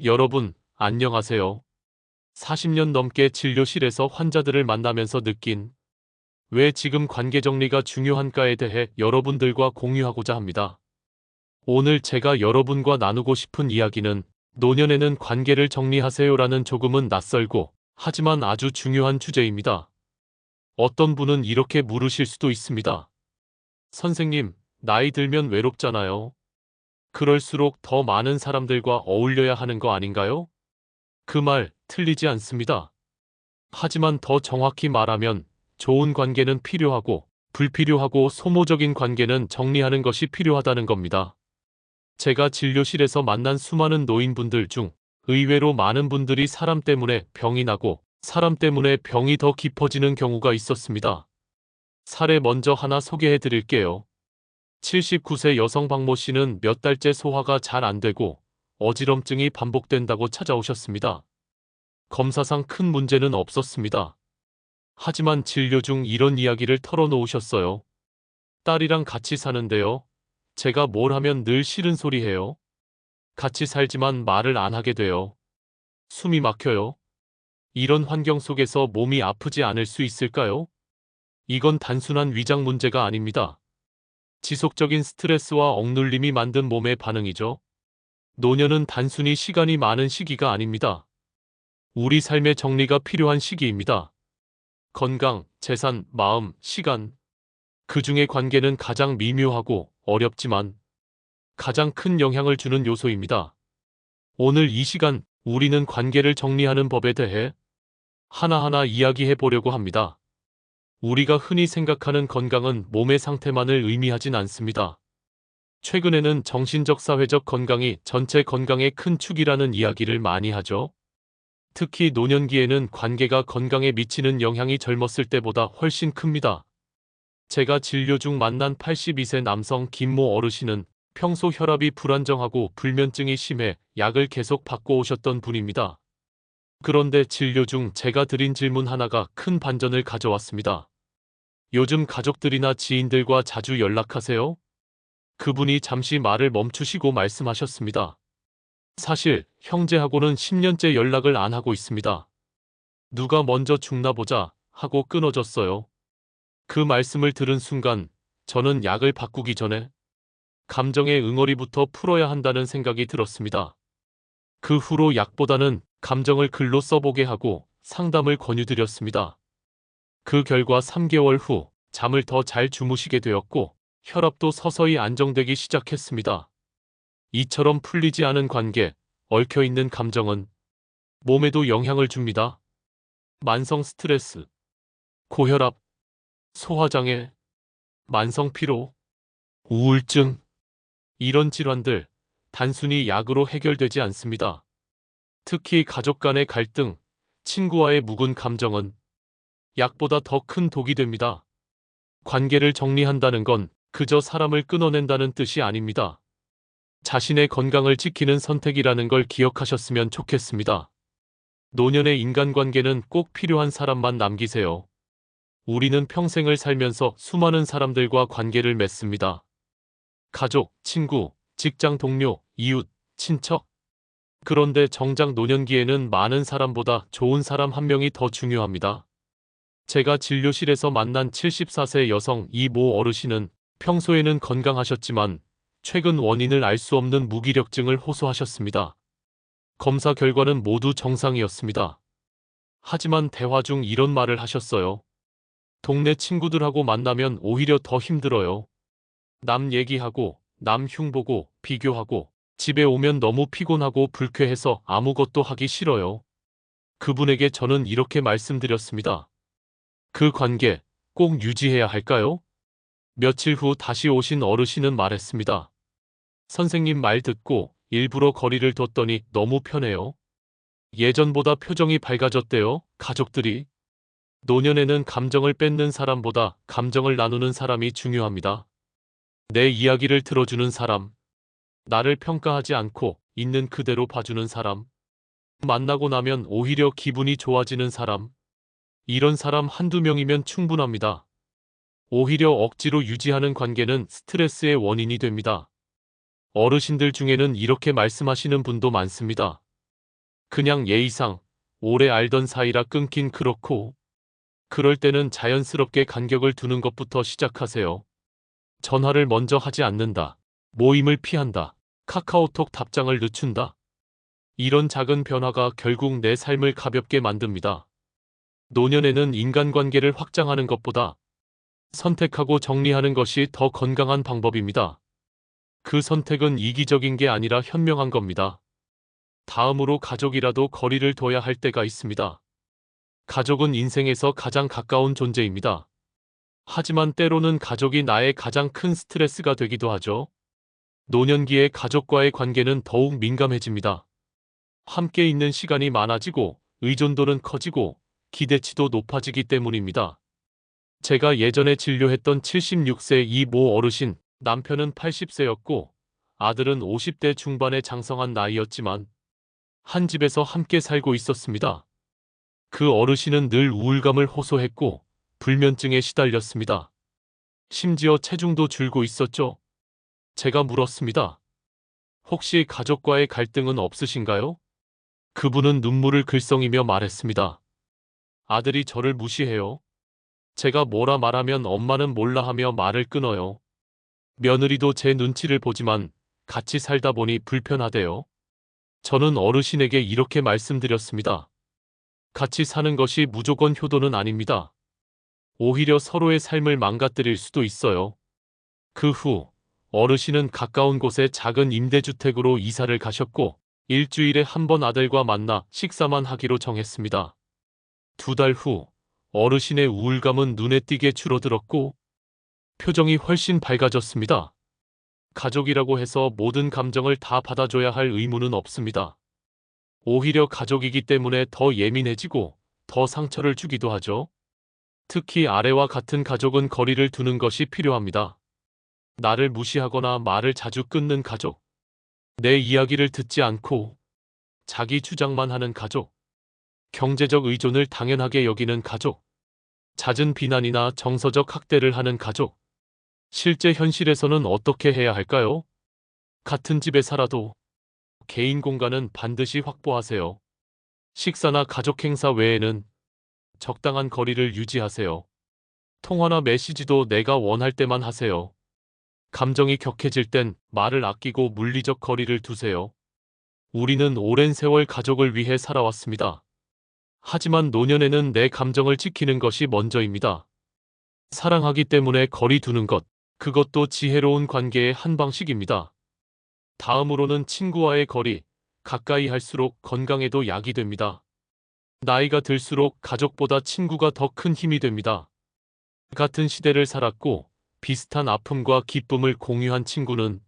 여러분, 안녕하세요. 40년 넘게 진료실에서 환자들을 만나면서 느낀 왜 지금 관계 정리가 중요한가에 대해 여러분들과 공유하고자 합니다. 오늘 제가 여러분과 나누고 싶은 이야기는 노년에는 관계를 정리하세요라는 조금은 낯설고 하지만 아주 중요한 주제입니다. 어떤 분은 이렇게 물으실 수도 있습니다. 선생님, 나이 들면 외롭잖아요. 그럴수록 더 많은 사람들과 어울려야 하는 거 아닌가요? 그 말 틀리지 않습니다. 하지만 더 정확히 말하면 좋은 관계는 필요하고 불필요하고 소모적인 관계는 정리하는 것이 필요하다는 겁니다. 제가 진료실에서 만난 수많은 노인분들 중 의외로 많은 분들이 사람 때문에 병이 나고 사람 때문에 병이 더 깊어지는 경우가 있었습니다. 사례 먼저 하나 소개해 드릴게요. 79세 여성 박모 씨는 몇 달째 소화가 잘 안 되고 어지럼증이 반복된다고 찾아오셨습니다. 검사상 큰 문제는 없었습니다. 하지만 진료 중 이런 이야기를 털어놓으셨어요. 딸이랑 같이 사는데요. 제가 뭘 하면 늘 싫은 소리 해요. 같이 살지만 말을 안 하게 돼요. 숨이 막혀요. 이런 환경 속에서 몸이 아프지 않을 수 있을까요? 이건 단순한 위장 문제가 아닙니다. 지속적인 스트레스와 억눌림이 만든 몸의 반응이죠. 노년은 단순히 시간이 많은 시기가 아닙니다. 우리 삶의 정리가 필요한 시기입니다. 건강, 재산, 마음, 시간. 그 중에 관계는 가장 미묘하고 어렵지만 가장 큰 영향을 주는 요소입니다. 오늘 이 시간 우리는 관계를 정리하는 법에 대해 하나하나 이야기해 보려고 합니다. 우리가 흔히 생각하는 건강은 몸의 상태만을 의미하진 않습니다. 최근에는 정신적 사회적 건강이 전체 건강의 큰 축이라는 이야기를 많이 하죠. 특히 노년기에는 관계가 건강에 미치는 영향이 젊었을 때보다 훨씬 큽니다. 제가 진료 중 만난 82세 남성 김모 어르신은 평소 혈압이 불안정하고 불면증이 심해 약을 계속 받고 오셨던 분입니다. 그런데 진료 중 제가 드린 질문 하나가 큰 반전을 가져왔습니다. 요즘 가족들이나 지인들과 자주 연락하세요? 그분이 잠시 말을 멈추시고 말씀하셨습니다. 사실 형제하고는 10년째 연락을 안 하고 있습니다. 누가 먼저 죽나 보자 하고 끊어졌어요. 그 말씀을 들은 순간 저는 약을 바꾸기 전에 감정의 응어리부터 풀어야 한다는 생각이 들었습니다. 그 후로 약보다는 감정을 글로 써보게 하고 상담을 권유드렸습니다. 그 결과 3개월 후 잠을 더 잘 주무시게 되었고 혈압도 서서히 안정되기 시작했습니다. 이처럼 풀리지 않은 관계, 얽혀있는 감정은 몸에도 영향을 줍니다. 만성 스트레스, 고혈압, 소화장애, 만성 피로, 우울증, 이런 질환들 단순히 약으로 해결되지 않습니다. 특히 가족 간의 갈등, 친구와의 묵은 감정은 약보다 더 큰 독이 됩니다. 관계를 정리한다는 건 그저 사람을 끊어낸다는 뜻이 아닙니다. 자신의 건강을 지키는 선택이라는 걸 기억하셨으면 좋겠습니다. 노년의 인간관계는 꼭 필요한 사람만 남기세요. 우리는 평생을 살면서 수많은 사람들과 관계를 맺습니다. 가족, 친구, 직장 동료, 이웃, 친척. 그런데 정작 노년기에는 많은 사람보다 좋은 사람 한 명이 더 중요합니다. 제가 진료실에서 만난 74세 여성 이모 어르신은 평소에는 건강하셨지만 최근 원인을 알 수 없는 무기력증을 호소하셨습니다. 검사 결과는 모두 정상이었습니다. 하지만 대화 중 이런 말을 하셨어요. 동네 친구들하고 만나면 오히려 더 힘들어요. 남 얘기하고, 남 흉보고, 비교하고, 집에 오면 너무 피곤하고 불쾌해서 아무것도 하기 싫어요. 그분에게 저는 이렇게 말씀드렸습니다. 그 관계 꼭 유지해야 할까요? 며칠 후 다시 오신 어르신은 말했습니다. 선생님 말 듣고 일부러 거리를 뒀더니 너무 편해요. 예전보다 표정이 밝아졌대요, 가족들이. 노년에는 감정을 뺏는 사람보다 감정을 나누는 사람이 중요합니다. 내 이야기를 들어주는 사람, 나를 평가하지 않고 있는 그대로 봐주는 사람, 만나고 나면 오히려 기분이 좋아지는 사람, 이런 사람 한두 명이면 충분합니다. 오히려 억지로 유지하는 관계는 스트레스의 원인이 됩니다. 어르신들 중에는 이렇게 말씀하시는 분도 많습니다. 그냥 예의상 오래 알던 사이라 끊긴 그렇고, 그럴 때는 자연스럽게 간격을 두는 것부터 시작하세요. 전화를 먼저 하지 않는다. 모임을 피한다. 카카오톡 답장을 늦춘다. 이런 작은 변화가 결국 내 삶을 가볍게 만듭니다. 노년에는 인간관계를 확장하는 것보다 선택하고 정리하는 것이 더 건강한 방법입니다. 그 선택은 이기적인 게 아니라 현명한 겁니다. 다음으로 가족이라도 거리를 둬야 할 때가 있습니다. 가족은 인생에서 가장 가까운 존재입니다. 하지만 때로는 가족이 나의 가장 큰 스트레스가 되기도 하죠. 노년기에 가족과의 관계는 더욱 민감해집니다. 함께 있는 시간이 많아지고 의존도는 커지고 기대치도 높아지기 때문입니다. 제가 예전에 진료했던 76세 이모 어르신, 남편은 80세였고 아들은 50대 중반의 장성한 나이였지만 한 집에서 함께 살고 있었습니다. 그 어르신은 늘 우울감을 호소했고 불면증에 시달렸습니다. 심지어 체중도 줄고 있었죠. 제가 물었습니다. 혹시 가족과의 갈등은 없으신가요? 그분은 눈물을 글썽이며 말했습니다. 아들이 저를 무시해요. 제가 뭐라 말하면 엄마는 몰라 하며 말을 끊어요. 며느리도 제 눈치를 보지만 같이 살다 보니 불편하대요. 저는 어르신에게 이렇게 말씀드렸습니다. 같이 사는 것이 무조건 효도는 아닙니다. 오히려 서로의 삶을 망가뜨릴 수도 있어요. 그 후 어르신은 가까운 곳에 작은 임대주택으로 이사를 가셨고 일주일에 한 번 아들과 만나 식사만 하기로 정했습니다. 2달 후 어르신의 우울감은 눈에 띄게 줄어들었고 표정이 훨씬 밝아졌습니다. 가족이라고 해서 모든 감정을 다 받아줘야 할 의무는 없습니다. 오히려 가족이기 때문에 더 예민해지고 더 상처를 주기도 하죠. 특히 아래와 같은 가족은 거리를 두는 것이 필요합니다. 나를 무시하거나 말을 자주 끊는 가족, 내 이야기를 듣지 않고 자기 주장만 하는 가족, 경제적 의존을 당연하게 여기는 가족, 잦은 비난이나 정서적 학대를 하는 가족. 실제 현실에서는 어떻게 해야 할까요? 같은 집에 살아도 개인 공간은 반드시 확보하세요. 식사나 가족 행사 외에는 적당한 거리를 유지하세요. 통화나 메시지도 내가 원할 때만 하세요. 감정이 격해질 땐 말을 아끼고 물리적 거리를 두세요. 우리는 오랜 세월 가족을 위해 살아왔습니다. 하지만 노년에는 내 감정을 지키는 것이 먼저입니다. 사랑하기 때문에 거리 두는 것, 그것도 지혜로운 관계의 한 방식입니다. 다음으로는 친구와의 거리, 가까이 할수록 건강에도 약이 됩니다. 나이가 들수록 가족보다 친구가 더 큰 힘이 됩니다. 같은 시대를 살았고 비슷한 아픔과 기쁨을 공유한 친구는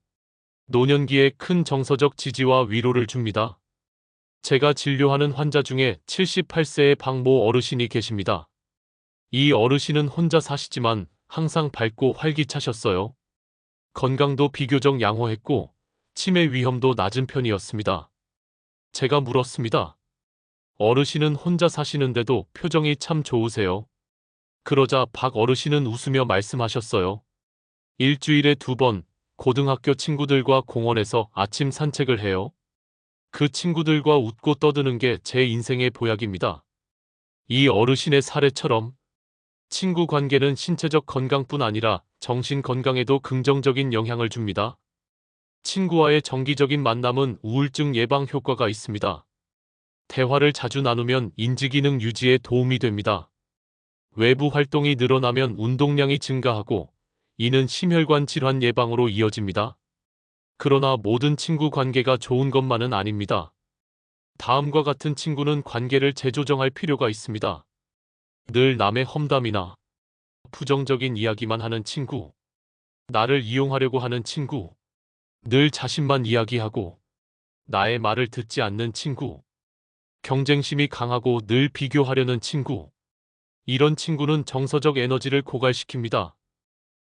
노년기에 큰 정서적 지지와 위로를 줍니다. 제가 진료하는 환자 중에 78세의 박모 어르신이 계십니다. 이 어르신은 혼자 사시지만 항상 밝고 활기차셨어요. 건강도 비교적 양호했고 치매 위험도 낮은 편이었습니다. 제가 물었습니다. 어르신은 혼자 사시는데도 표정이 참 좋으세요. 그러자 박 어르신은 웃으며 말씀하셨어요. 일주일에 2번 고등학교 친구들과 공원에서 아침 산책을 해요. 그 친구들과 웃고 떠드는 게 제 인생의 보약입니다. 이 어르신의 사례처럼 친구 관계는 신체적 건강뿐 아니라 정신 건강에도 긍정적인 영향을 줍니다. 친구와의 정기적인 만남은 우울증 예방 효과가 있습니다. 대화를 자주 나누면 인지기능 유지에 도움이 됩니다. 외부 활동이 늘어나면 운동량이 증가하고 이는 심혈관 질환 예방으로 이어집니다. 그러나 모든 친구 관계가 좋은 것만은 아닙니다. 다음과 같은 친구는 관계를 재조정할 필요가 있습니다. 늘 남의 험담이나 부정적인 이야기만 하는 친구, 나를 이용하려고 하는 친구, 늘 자신만 이야기하고 나의 말을 듣지 않는 친구, 경쟁심이 강하고 늘 비교하려는 친구. 이런 친구는 정서적 에너지를 고갈시킵니다.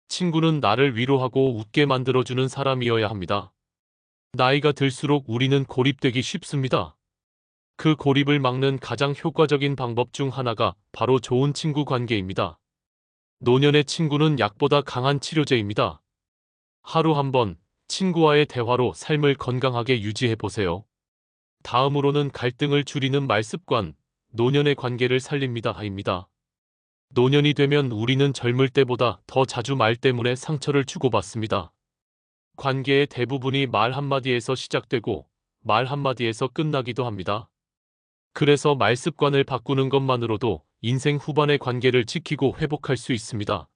친구는 나를 위로하고 웃게 만들어주는 사람이어야 합니다. 나이가 들수록 우리는 고립되기 쉽습니다. 그 고립을 막는 가장 효과적인 방법 중 하나가 바로 좋은 친구 관계입니다. 노년의 친구는 약보다 강한 치료제입니다. 하루 한 번 친구와의 대화로 삶을 건강하게 유지해 보세요. 다음으로는 갈등을 줄이는 말습관, 노년의 관계를 살립니다.입니다. 노년이 되면 우리는 젊을 때보다 더 자주 말 때문에 상처를 주고받습니다. 관계의 대부분이 말 한마디에서 시작되고 말 한마디에서 끝나기도 합니다. 그래서 말습관을 바꾸는 것만으로도 인생 후반의 관계를 지키고 회복할 수 있습니다.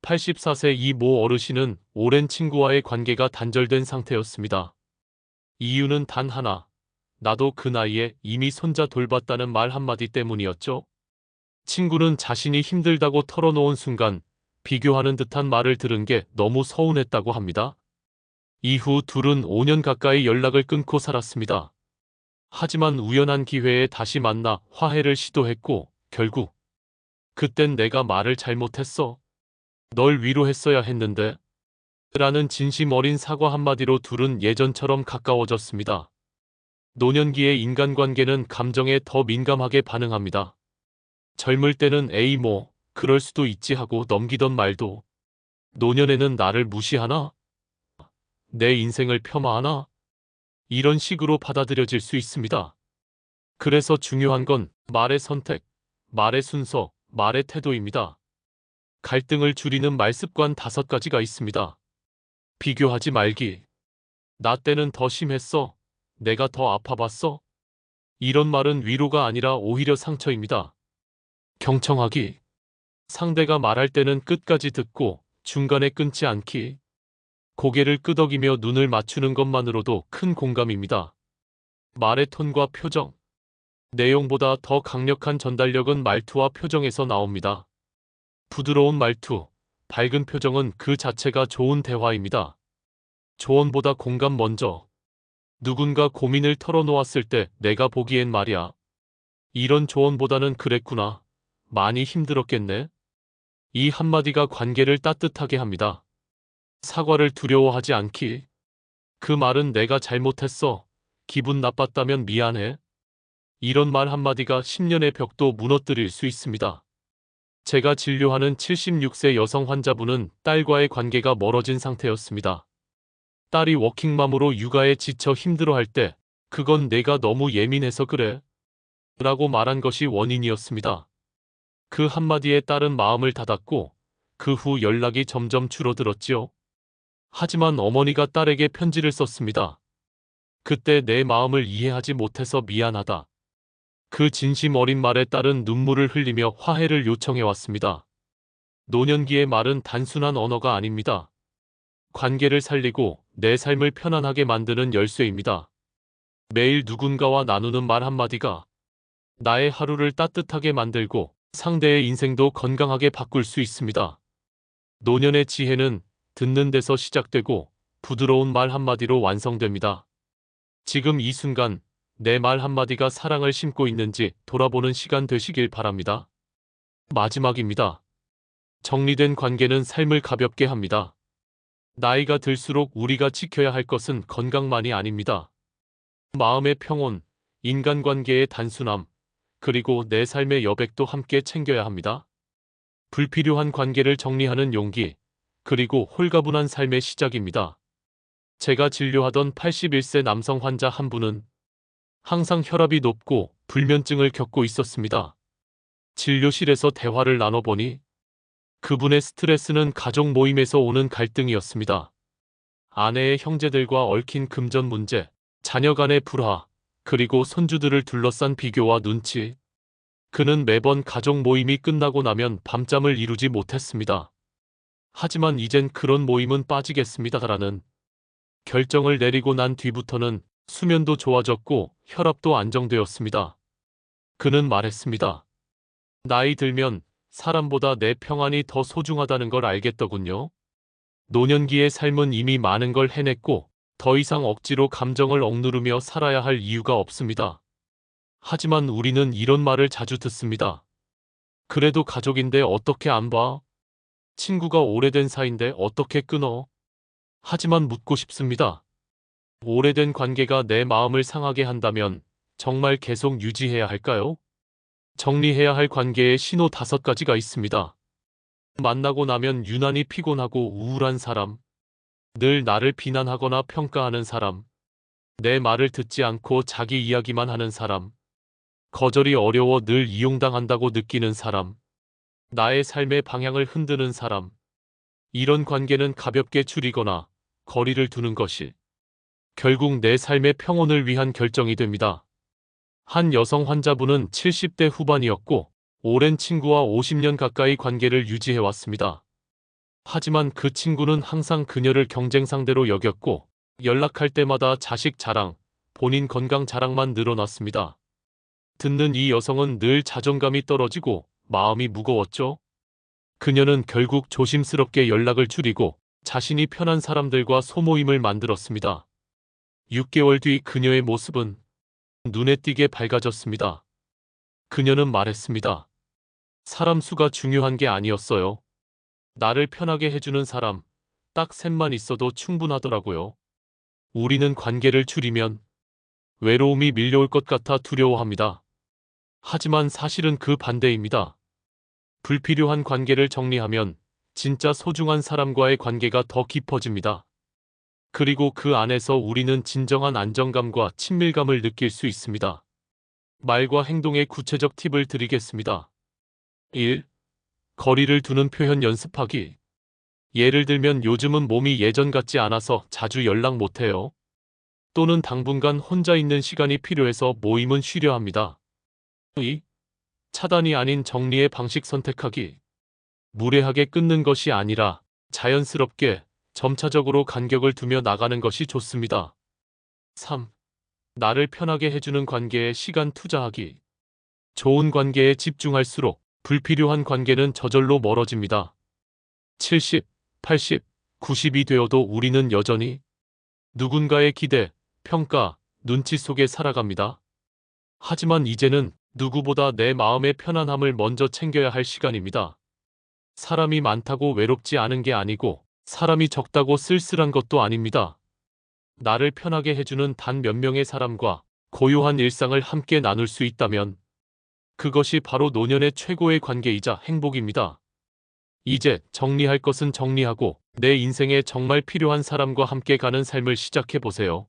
84세 이 모 어르신은 오랜 친구와의 관계가 단절된 상태였습니다. 이유는 단 하나, 나도 그 나이에 이미 손자 돌봤다는 말 한마디 때문이었죠. 친구는 자신이 힘들다고 털어놓은 순간 비교하는 듯한 말을 들은 게 너무 서운했다고 합니다. 이후 둘은 5년 가까이 연락을 끊고 살았습니다. 하지만 우연한 기회에 다시 만나 화해를 시도했고 결국 그땐 내가 말을 잘못했어. 널 위로했어야 했는데 라는 진심 어린 사과 한마디로 둘은 예전처럼 가까워졌습니다. 노년기의 인간관계는 감정에 더 민감하게 반응합니다. 젊을 때는 에이 뭐 그럴 수도 있지 하고 넘기던 말도 노년에는 나를 무시하나? 내 인생을 폄하하나? 이런 식으로 받아들여질 수 있습니다. 그래서 중요한 건 말의 선택, 말의 순서, 말의 태도입니다. 갈등을 줄이는 말습관 5가지가 있습니다. 비교하지 말기. 나 때는 더 심했어. 내가 더 아파봤어. 이런 말은 위로가 아니라 오히려 상처입니다. 경청하기. 상대가 말할 때는 끝까지 듣고 중간에 끊지 않기. 고개를 끄덕이며 눈을 맞추는 것만으로도 큰 공감입니다. 말의 톤과 표정. 내용보다 더 강력한 전달력은 말투와 표정에서 나옵니다. 부드러운 말투, 밝은 표정은 그 자체가 좋은 대화입니다. 조언보다 공감 먼저. 누군가 고민을 털어놓았을 때 내가 보기엔 말이야. 이런 조언보다는 그랬구나. 많이 힘들었겠네. 이 한마디가 관계를 따뜻하게 합니다. 사과를 두려워하지 않기. 그 말은 내가 잘못했어. 기분 나빴다면 미안해. 이런 말 한마디가 10년의 벽도 무너뜨릴 수 있습니다. 제가 진료하는 76세 여성 환자분은 딸과의 관계가 멀어진 상태였습니다. 딸이 워킹맘으로 육아에 지쳐 힘들어할 때 그건 내가 너무 예민해서 그래 라고 말한 것이 원인이었습니다. 그 한마디에 딸은 마음을 닫았고 그 후 연락이 점점 줄어들었지요. 하지만 어머니가 딸에게 편지를 썼습니다. 그때 내 마음을 이해하지 못해서 미안하다. 그 진심 어린 말에 딸은 눈물을 흘리며 화해를 요청해 왔습니다. 노년기의 말은 단순한 언어가 아닙니다. 관계를 살리고 내 삶을 편안하게 만드는 열쇠입니다. 매일 누군가와 나누는 말 한마디가 나의 하루를 따뜻하게 만들고 상대의 인생도 건강하게 바꿀 수 있습니다. 노년의 지혜는 듣는 데서 시작되고 부드러운 말 한마디로 완성됩니다. 지금 이 순간 내 말 한마디가 사랑을 심고 있는지 돌아보는 시간 되시길 바랍니다. 마지막입니다. 정리된 관계는 삶을 가볍게 합니다. 나이가 들수록 우리가 지켜야 할 것은 건강만이 아닙니다. 마음의 평온, 인간관계의 단순함, 그리고 내 삶의 여백도 함께 챙겨야 합니다. 불필요한 관계를 정리하는 용기, 그리고 홀가분한 삶의 시작입니다. 제가 진료하던 81세 남성 환자 한 분은 항상 혈압이 높고 불면증을 겪고 있었습니다. 진료실에서 대화를 나눠보니 그분의 스트레스는 가족 모임에서 오는 갈등이었습니다. 아내의 형제들과 얽힌 금전 문제, 자녀 간의 불화, 그리고 손주들을 둘러싼 비교와 눈치. 그는 매번 가족 모임이 끝나고 나면 밤잠을 이루지 못했습니다. 하지만 이젠 그런 모임은 빠지겠습니다라는 결정을 내리고 난 뒤부터는 수면도 좋아졌고 혈압도 안정되었습니다. 그는 말했습니다. 나이 들면 사람보다 내 평안이 더 소중하다는 걸 알겠더군요. 노년기의 삶은 이미 많은 걸 해냈고 더 이상 억지로 감정을 억누르며 살아야 할 이유가 없습니다. 하지만 우리는 이런 말을 자주 듣습니다. 그래도 가족인데 어떻게 안 봐? 친구가 오래된 사이인데 어떻게 끊어? 하지만 묻고 싶습니다. 오래된 관계가 내 마음을 상하게 한다면 정말 계속 유지해야 할까요? 정리해야 할 관계의 신호 5가지가 있습니다. 만나고 나면 유난히 피곤하고 우울한 사람, 늘 나를 비난하거나 평가하는 사람, 내 말을 듣지 않고 자기 이야기만 하는 사람, 거절이 어려워 늘 이용당한다고 느끼는 사람, 나의 삶의 방향을 흔드는 사람, 이런 관계는 가볍게 줄이거나 거리를 두는 것이 결국 내 삶의 평온을 위한 결정이 됩니다. 한 여성 환자분은 70대 후반이었고 오랜 친구와 50년 가까이 관계를 유지해왔습니다. 하지만 그 친구는 항상 그녀를 경쟁 상대로 여겼고 연락할 때마다 자식 자랑, 본인 건강 자랑만 늘어났습니다. 듣는 이 여성은 늘 자존감이 떨어지고 마음이 무거웠죠. 그녀는 결국 조심스럽게 연락을 줄이고 자신이 편한 사람들과 소모임을 만들었습니다. 6개월 뒤 그녀의 모습은 눈에 띄게 밝아졌습니다. 그녀는 말했습니다. 사람 수가 중요한 게 아니었어요. 나를 편하게 해주는 사람, 딱 셋만 있어도 충분하더라고요. 우리는 관계를 줄이면 외로움이 밀려올 것 같아 두려워합니다. 하지만 사실은 그 반대입니다. 불필요한 관계를 정리하면 진짜 소중한 사람과의 관계가 더 깊어집니다. 그리고 그 안에서 우리는 진정한 안정감과 친밀감을 느낄 수 있습니다. 말과 행동의 구체적 팁을 드리겠습니다. 1. 거리를 두는 표현 연습하기. 예를 들면 요즘은 몸이 예전 같지 않아서 자주 연락 못해요. 또는 당분간 혼자 있는 시간이 필요해서 모임은 쉬려 합니다. 2. 차단이 아닌 정리의 방식 선택하기. 무례하게 끊는 것이 아니라 자연스럽게 점차적으로 간격을 두며 나가는 것이 좋습니다. 3. 나를 편하게 해주는 관계에 시간 투자하기. 좋은 관계에 집중할수록 불필요한 관계는 저절로 멀어집니다. 70, 80, 90이 되어도 우리는 여전히 누군가의 기대, 평가, 눈치 속에 살아갑니다. 하지만 이제는 누구보다 내 마음의 편안함을 먼저 챙겨야 할 시간입니다. 사람이 많다고 외롭지 않은 게 아니고 사람이 적다고 쓸쓸한 것도 아닙니다. 나를 편하게 해주는 단 몇 명의 사람과 고요한 일상을 함께 나눌 수 있다면 그것이 바로 노년의 최고의 관계이자 행복입니다. 이제 정리할 것은 정리하고 내 인생에 정말 필요한 사람과 함께 가는 삶을 시작해 보세요.